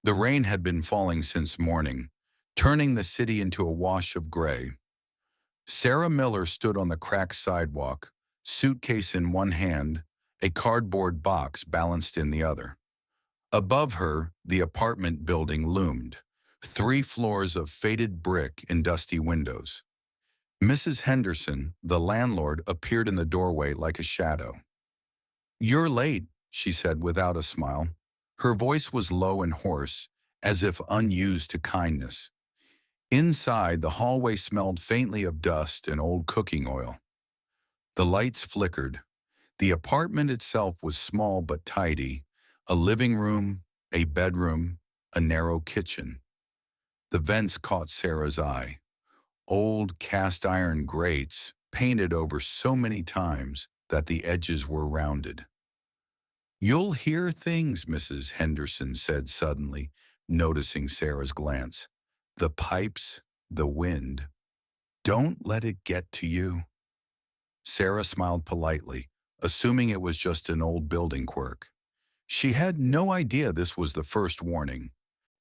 The rain had been falling since morning, turning the city into a wash of gray. Sarah Miller stood on the cracked sidewalk, suitcase in one hand, a cardboard box balanced in the other. Above her, the apartment building loomed, 3 floors of faded brick and dusty windows. Mrs. Henderson, the landlord, appeared in the doorway like a shadow. "You're late," she said without a smile. Her voice was low and hoarse, as if unused to kindness. Inside, the hallway smelled faintly of dust and old cooking oil. The lights flickered. The apartment itself was small but tidy, a living room, a bedroom, a narrow kitchen. The vents caught Sarah's eye. Old cast-iron grates, painted over so many times that the edges were rounded. "You'll hear things," Mrs. Henderson said suddenly, noticing Sarah's glance. "The pipes, the wind. Don't let it get to you." Sarah smiled politely, assuming it was just an old building quirk. She had no idea this was the first warning.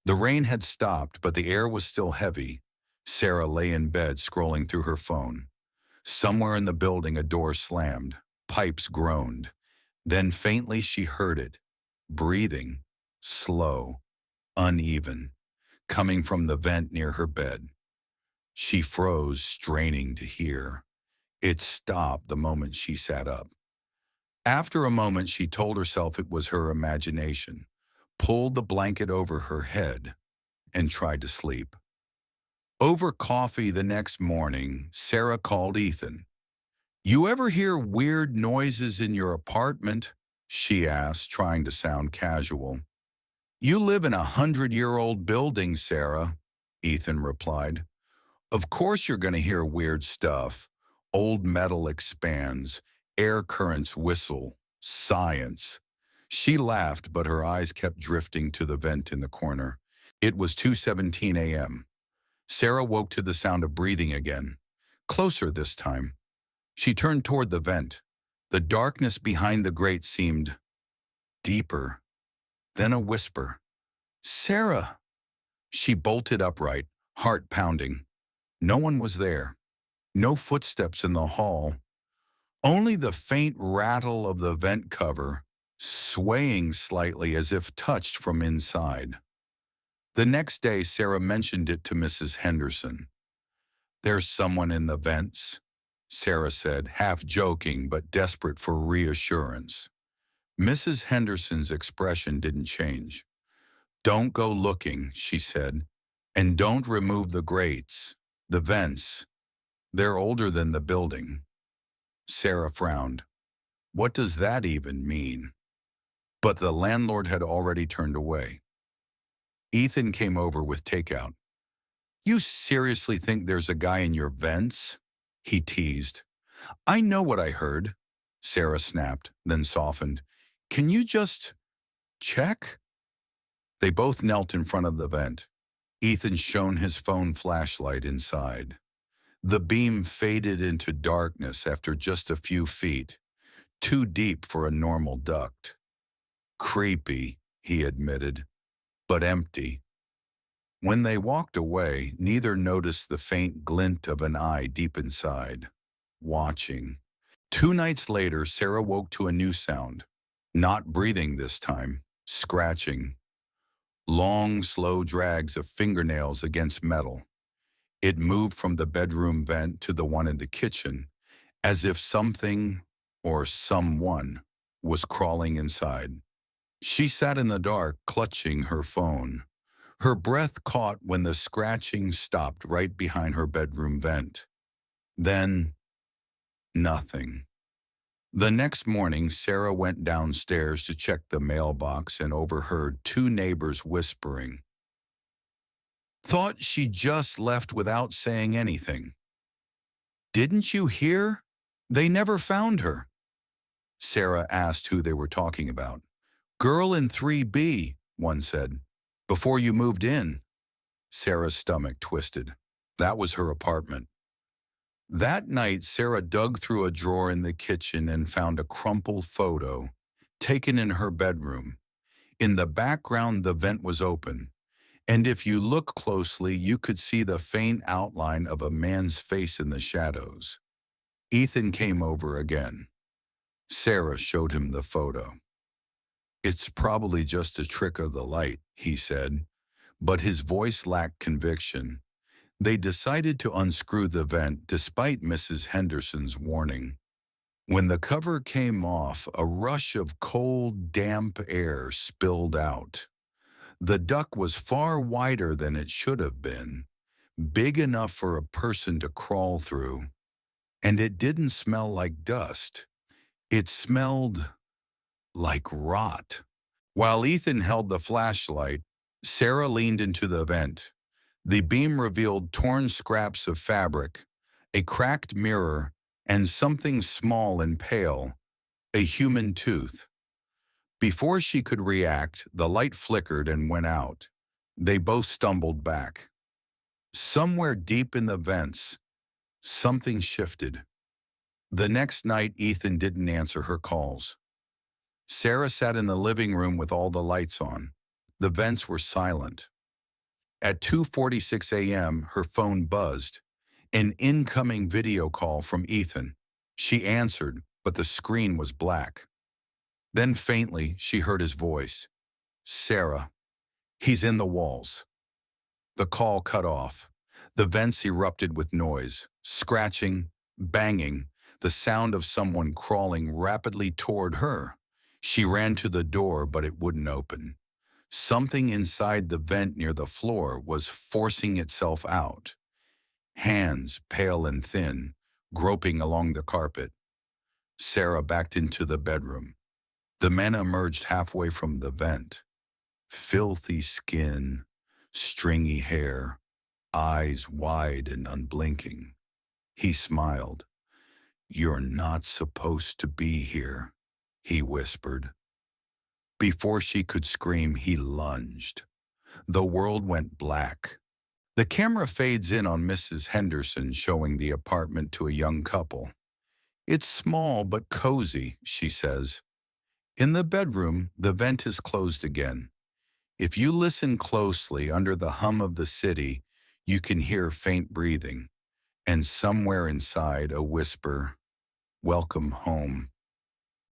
The rain had stopped, but the air was still heavy. Sarah lay in bed scrolling through her phone. Somewhere in the building a door slammed. Pipes groaned. Then faintly she heard it. Breathing. Slow. Uneven. Coming from the vent near her bed. She froze, straining to hear. It stopped the moment she sat up. After a moment she told herself it was her imagination, pulled the blanket over her head, and tried to sleep. Over coffee the next morning, Sarah called Ethan. "You ever hear weird noises in your apartment?" she asked, trying to sound casual. "You live in a 100-year-old building, Sarah," Ethan replied. "Of course you're going to hear weird stuff. Old metal expands, air currents whistle, science." She laughed, but her eyes kept drifting to the vent in the corner. It was 2:17 a.m. Sarah woke to the sound of breathing again, closer this time. She turned toward the vent. The darkness behind the grate seemed deeper. Then a whisper. "Sarah!" She bolted upright, heart pounding. No one was there. No footsteps in the hall. Only the faint rattle of the vent cover, swaying slightly as if touched from inside. The next day, Sarah mentioned it to Mrs. Henderson. "There's someone in the vents," Sarah said, half joking but desperate for reassurance. Mrs. Henderson's expression didn't change. "Don't go looking," she said, "and don't remove the grates. The vents, they're older than the building." Sarah frowned. What does that even mean? But the landlord had already turned away. Ethan came over with takeout. "You seriously think there's a guy in your vents?" he teased. "I know what I heard," Sarah snapped, then softened. "Can you just check?" They both knelt in front of the vent. Ethan shone his phone flashlight inside. The beam faded into darkness after just a few feet, too deep for a normal duct. "Creepy," he admitted, "but empty." When they walked away, neither noticed the faint glint of an eye deep inside, watching. 2 nights later, Sarah woke to a new sound. Not breathing this time, scratching. Long, slow drags of fingernails against metal. It moved from the bedroom vent to the one in the kitchen, as if something or someone was crawling inside. She sat in the dark, clutching her phone. Her breath caught when the scratching stopped right behind her bedroom vent. Then, nothing. The next morning, Sarah went downstairs to check the mailbox and overheard 2 neighbors whispering. "Thought she just left without saying anything." "Didn't you hear? They never found her." Sarah asked who they were talking about. "Girl in 3B, one said. "Before you moved in." Sarah's stomach twisted. That was her apartment. That night, Sarah dug through a drawer in the kitchen and found a crumpled photo taken in her bedroom. In the background, the vent was open, And if you look closely, you could see the faint outline of a man's face in the shadows. Ethan came over again. Sarah showed him the photo. "It's probably just a trick of the light," he said, but his voice lacked conviction. They decided to unscrew the vent despite Mrs. Henderson's warning. When the cover came off, a rush of cold, damp air spilled out. The duct was far wider than it should have been, big enough for a person to crawl through. And it didn't smell like dust. It smelled like rot. While Ethan held the flashlight, Sarah leaned into the vent. The beam revealed torn scraps of fabric, a cracked mirror, and something small and pale, a human tooth. Before she could react, the light flickered and went out. They both stumbled back. Somewhere deep in the vents, something shifted. The next night, Ethan didn't answer her calls. Sarah sat in the living room with all the lights on. The vents were silent. At 2:46 a.m., her phone buzzed. An incoming video call from Ethan. She answered, but the screen was black. Then faintly, she heard his voice. "Sarah, he's in the walls." The call cut off. The vents erupted with noise, scratching, banging, the sound of someone crawling rapidly toward her. She ran to the door, but it wouldn't open. Something inside the vent near the floor was forcing itself out. Hands, pale and thin, groping along the carpet. Sarah backed into the bedroom. The man emerged halfway from the vent. Filthy skin, stringy hair, eyes wide and unblinking. He smiled. "You're not supposed to be here," he whispered. Before she could scream, he lunged. The world went black. The camera fades in on Mrs. Henderson showing the apartment to a young couple. "It's small but cozy," she says. In the bedroom, the vent is closed again. If you listen closely under the hum of the city, you can hear faint breathing, and somewhere inside a whisper, "Welcome home."